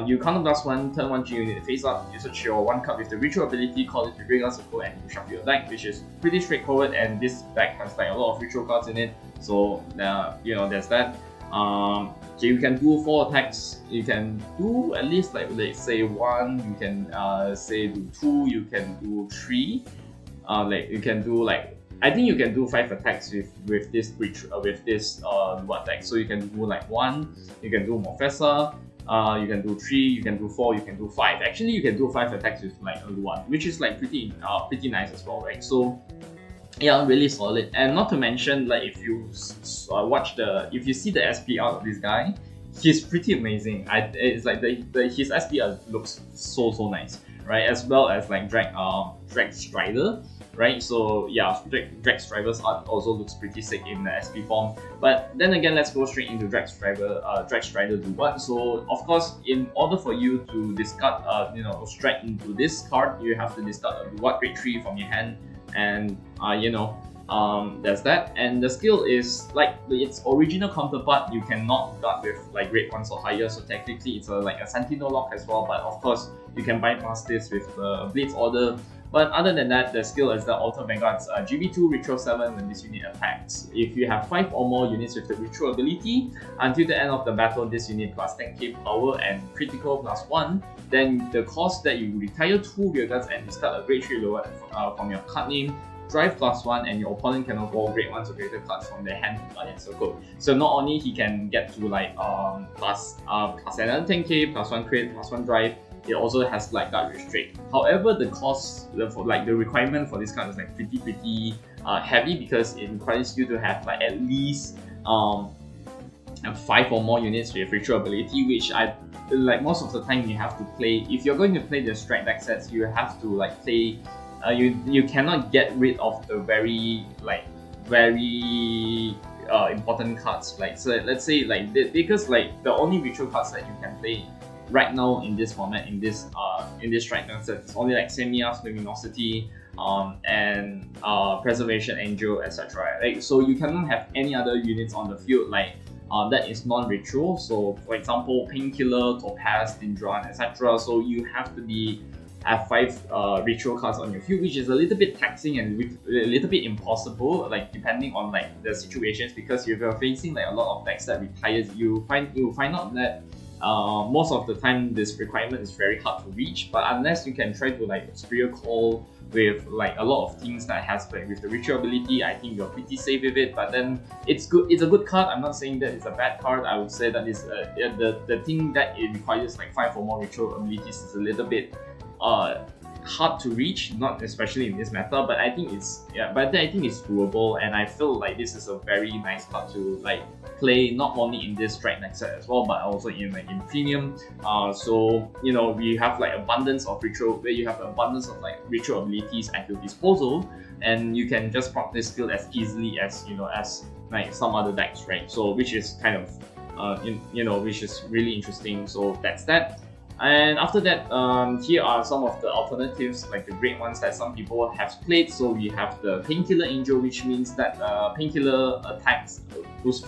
You counterblast 1, turn 1 G unit face up, you search your 1 card with the Ritual ability, call it to Rearguard Circle, and you shuffle your deck, which is pretty straightforward, and this deck has like a lot of Ritual cards in it, so there's that. So you can do 4 attacks, you can do at least like let's say 1, you can say do 2, you can do 3, like you can do like, I think you can do 5 attacks with this Luard deck. So you can do like 1, you can do Morfessa, you can do 3, you can do 4, you can do 5. Actually, you can do 5 attacks with like a Luard, which is like pretty nice as well, right? So yeah, really solid. And not to mention, like if you if you see the SP art of this guy, he's pretty amazing. It's like his SP art looks so nice, right? As well as like drag strider, right? So yeah, drag strivers art also looks pretty sick in the SP form. But then again, let's go straight into drag strider Luard. So of course, in order for you to discard strike into this card, you have to discard a Luard grade 3 from your hand, and there's that. And the skill is like its original counterpart, you cannot guard with like grade 1s or higher, so technically it's like a Sentinel lock as well, but of course you can bypass this with the Blades Order. But other than that, the skill is the Alter Vanguard's GB2 Ritual 7 when this unit attacks. If you have 5 or more units with the Ritual ability, until the end of the battle, this unit plus 10k power and critical +1, then the cost that you retire 2 rearguards and discard a grade 3 lower from your card name, drive +1, and your opponent can draw grade 1 to greater cards from their hand to Guardian Circle. So not only he can get to like plus another 10k, +1 crit, +1 drive, it also has like guard restrict. However, the cost for like the requirement for this card is like pretty heavy, because it requires you to have like at least 5 or more units with ritual ability, which I like most of the time you have to play. If you're going to play the strike deck sets, you have to like play. You cannot get rid of the very important cards. Like, so let's say like because like the only ritual cards that you can play right now in this format, in this strike deck set, it's only like Semia's Luminosity, and Preservation Angel, etc. Like, so you cannot have any other units on the field like that is non-ritual. So for example, Painkiller, Topaz, Dindran, etc. So you have to have 5 ritual cards on your field, which is a little bit taxing and a little bit impossible, like depending on like the situations, because if you're facing like a lot of decks that retires, you find out that most of the time this requirement is very hard to reach. But unless you can try to like Spear Call with like a lot of things that has like with the ritual ability, I think you're pretty safe with it. But then it's a good card. I'm not saying that it's a bad card. I would say that is the thing that it requires like 5 or more ritual abilities is a little bit hard to reach, not especially in this meta, but I think it's doable, and I feel like this is a very nice card to like play not only in this strike deck set as well, but also in premium. So we have like abundance of ritual, where you have abundance of like ritual abilities at your disposal, and you can just proc this skill as easily as as like some other decks, right? So which is kind of which is really interesting. So that's that. And after that, here are some of the alternatives, like the great ones that some people have played. So we have the Painkiller Angel, which means that Painkiller attacks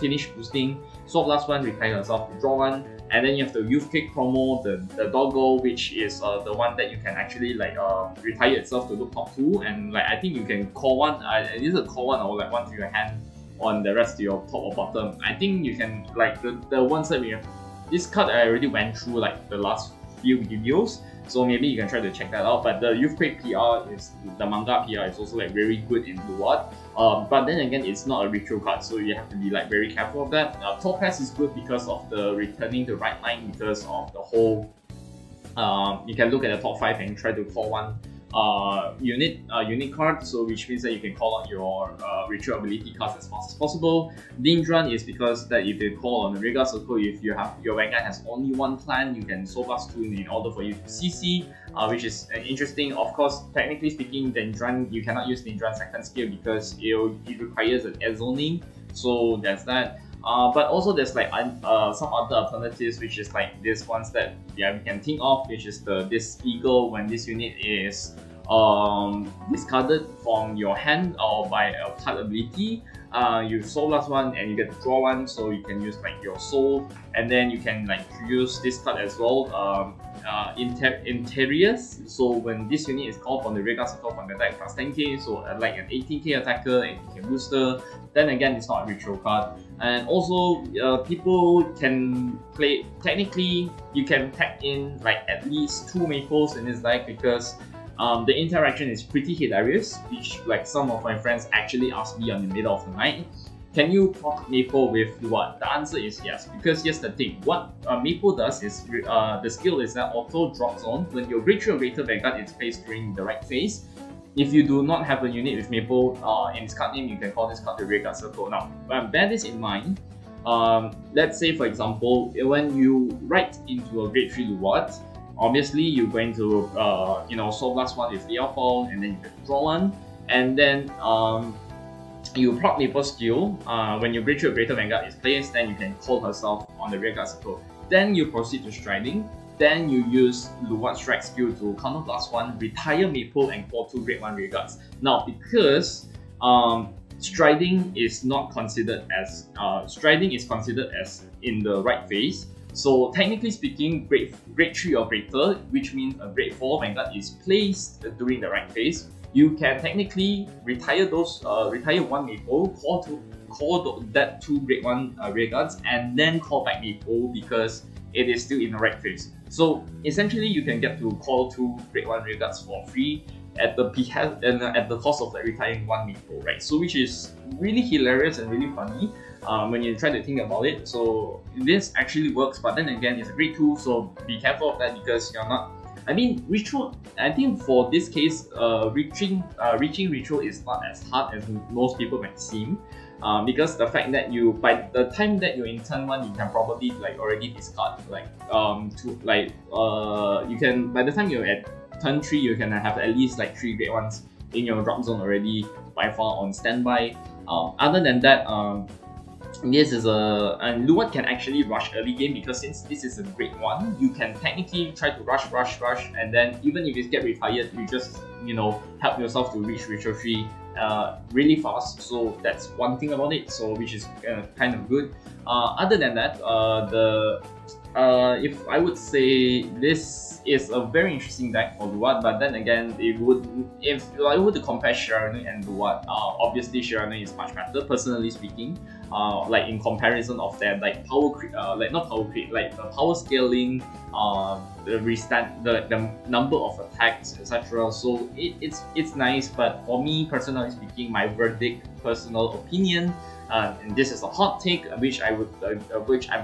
finish boosting, swap +1, retire yourself, draw 1. And then you have the Youth Kick promo, the Doggo, which is the one that you can actually like retire itself to look top 2, and like I think you can call 1, either call 1 or like 1 to your hand on the rest of your top or bottom. I think you can like the ones that we have. This card I already went through like the last few videos, so maybe you can try to check that out. But the Youth Quake PR is the manga PR is also like very good in Luard. But then again, it's not a ritual card, so you have to be like very careful of that. Topaz is good because of the returning the right line, because of the whole. You can look at the top 5 and try to call 1 unit card, so which means that you can call out your ritual ability cards as fast as possible. Dindran is because that if you call on the Regal Circle, if you have your Vanguard has only 1 clan, you can soul +2 in order for you to CC, which is interesting. Of course, technically speaking, Dindran, you cannot use Dindran second skill because it requires an air zoning, so there's that. But also there's like some other alternatives, which is like these ones that we can think of, which is this Eagle. When this unit is discarded from your hand or by a card ability, you soul +1 and you get to draw 1, so you can use like your soul, and then you can like use this card as well, Interiors. So when this unit is called from the Regal Circle from the deck plus 10k, so like an 18k attacker, 18k booster, then again it's not a ritual card. And also people can play, technically you can tag in like at least 2 Maples in this deck, because the interaction is pretty hilarious, which like some of my friends actually asked me on the middle of the night, can you proc Maple with Luard? The answer is yes, because here's the thing. What Maple does is, the skill is that auto drop zone. When your Ritual Greater Vanguard is placed during the right phase, if you do not have a unit with Maple in its card name, you can call this card the Regal Circle. Now, bear this in mind. Let's say for example, when you write into a grade 3 Luard, obviously you're going to Soul Blast one with Leo Fall, and then you can draw one, and then you proc Maple skill. When your Great Greater Vanguard is placed, then you can call herself on the rearguard circle. Then you proceed to Striding. Then you use Luard Strike skill to counter +1, retire Maple, and call 2 Grade 1 rearguards. Now, because Striding is not considered as Striding is considered as in the right phase. So technically speaking, grade 3 or greater, which means a grade 4 Vanguard is placed during the right phase. You can technically retire those, retire 1 Maple, call that 2 grade 1 rearguards, and then call back Maple because it is still in the right phase. So essentially, you can get to call 2 grade 1 rearguards for free at the cost of like retiring 1 Maple, right? So which is really hilarious and really funny when you try to think about it. So this actually works, but then again, it's a grade 2, so be careful of that because you're not. I mean, ritual. I think for this case, reaching ritual is not as hard as most people might seem, because the fact that by the time that you're in turn 1, you can probably like already discard you can, by the time you're at turn 3, you can have at least like 3 grade 1s in your drop zone already by far on standby. Other than that, this is and Luard can actually rush early game because since this is a grade 1, you can technically try to rush, and then even if it gets retired, you just help yourself to reach Ritual 3 really fast. So that's one thing about it, so which is kind of good. Other than that, if I would say this is a very interesting deck for Luard, but then again, if I were to compare Shiranui and Luard, obviously Shiranui is much better, personally speaking. Like in comparison of that, like the power scaling, the number of attacks, etc. So it's nice, but for me personally speaking, my verdict, personal opinion, and this is a hot take, which I'm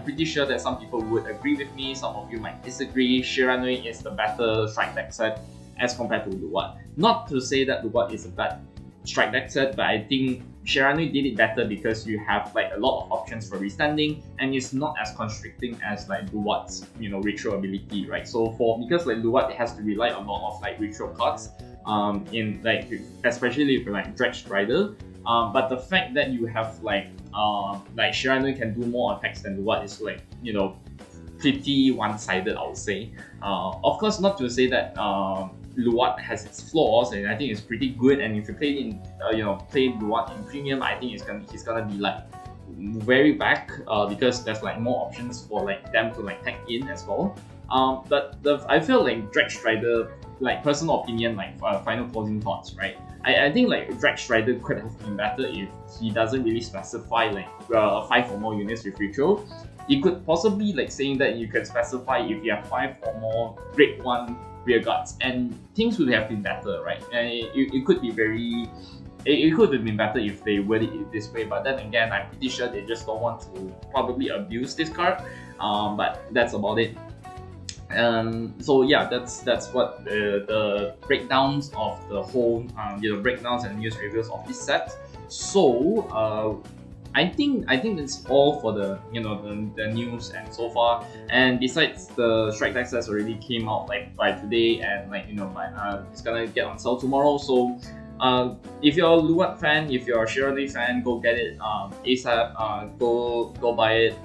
pretty sure that some people would agree with me, some of you might disagree. Shiranui is the better strike deck set as compared to Luard. Not to say that Luard is a bad strike deck set, but I think Shiranui did it better because you have like a lot of options for restanding, and it's not as constricting as like Luard's ritual ability, right? So because like Luard, it has to rely on a lot of like ritual cards, in like especially if you're like Dredge Strider. But the fact that you have like Shiranui can do more attacks than Luard is like pretty one-sided, I would say. Of course, not to say that Luard has its flaws, and I think it's pretty good. And if you play play Luard in premium, I think he's gonna be like very back, because there's like more options for like them to like tag in as well. But I feel like Dredge Strider, like personal opinion, like final closing thoughts, right? I think like Dredge Strider could have been better if he doesn't really specify like 5 or more units with ritual. You could possibly like saying that you could specify if you have 5 or more grade 1 rearguards, and things would have been better, right? And it could be very. It could have been better if they worded it this way, but then again, I'm pretty sure they just don't want to probably abuse this card. But that's about it. So yeah, that's what the breakdowns of the whole breakdowns and news reviews of this set. So I think that's all for the the news and so far. And besides, the strike deck sets already came out like by today, and like it's gonna get on sale tomorrow. So if you're a Luard fan, if you're a Shiranui fan, go get it ASAP. Go buy it.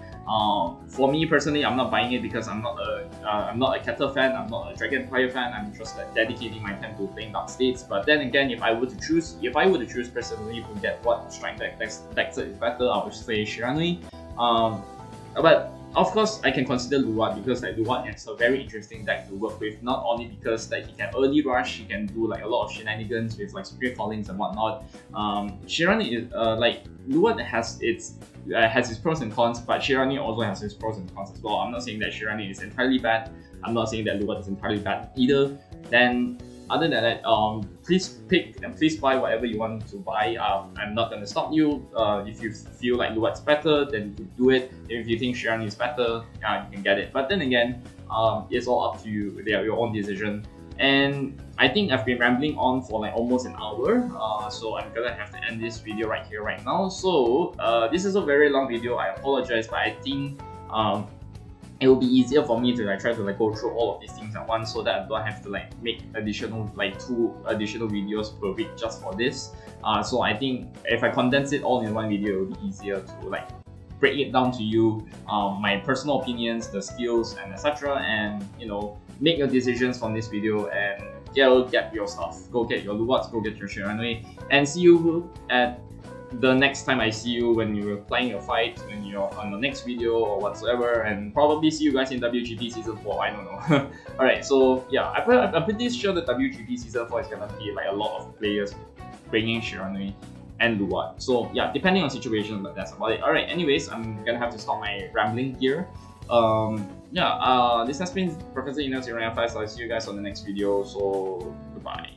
For me personally, I'm not buying it because I'm not a Kettle fan, I'm not a Dragonfire fan. I'm just like dedicating my time to playing Dark States. But then again, if I were to choose personally to get what strike deck set is better, I would say Shiranui. But of course, I can consider Luard because like Luard is a very interesting deck to work with. Not only because like he can early rush, he can do like a lot of shenanigans with like Spirit Callings and whatnot. Shiranui is like Luard has its pros and cons, but Shiranui also has its pros and cons as well. I'm not saying that Shiranui is entirely bad. I'm not saying that Luard is entirely bad either. Then other than that, please pick and please buy whatever you want to buy. I'm not gonna stop you. If you feel like Luard's better, then you do it. If you think Shiranui is better, you can get it. But then again, it's all up to you. They are your own decision. And I think I've been rambling on for like almost an hour, so I'm gonna have to end this video right here, right now. So this is a very long video. I apologize, but I think it will be easier for me to like try to like go through all of these things at once, so that I don't have to like make additional like 2 additional videos per week just for this. So I think if I condense it all in one video, it will be easier to like break it down to you, my personal opinions, the skills, and etc. And you know, make your decisions from this video and go get your stuff. Go get your Luards, go get your Shiranui, and see you at the next time I see you when you're playing your fight, when you're on the next video or whatsoever, and probably see you guys in WGP Season 4, I don't know. Alright, so yeah, I'm pretty sure that WGP Season 4 is gonna be like a lot of players bringing Shiranui and Luard. So yeah, depending on situation, but that's about it. Alright, anyways, I'm gonna have to stop my rambling here. This has been Professor Ino 095, so I'll see you guys on the next video, so goodbye.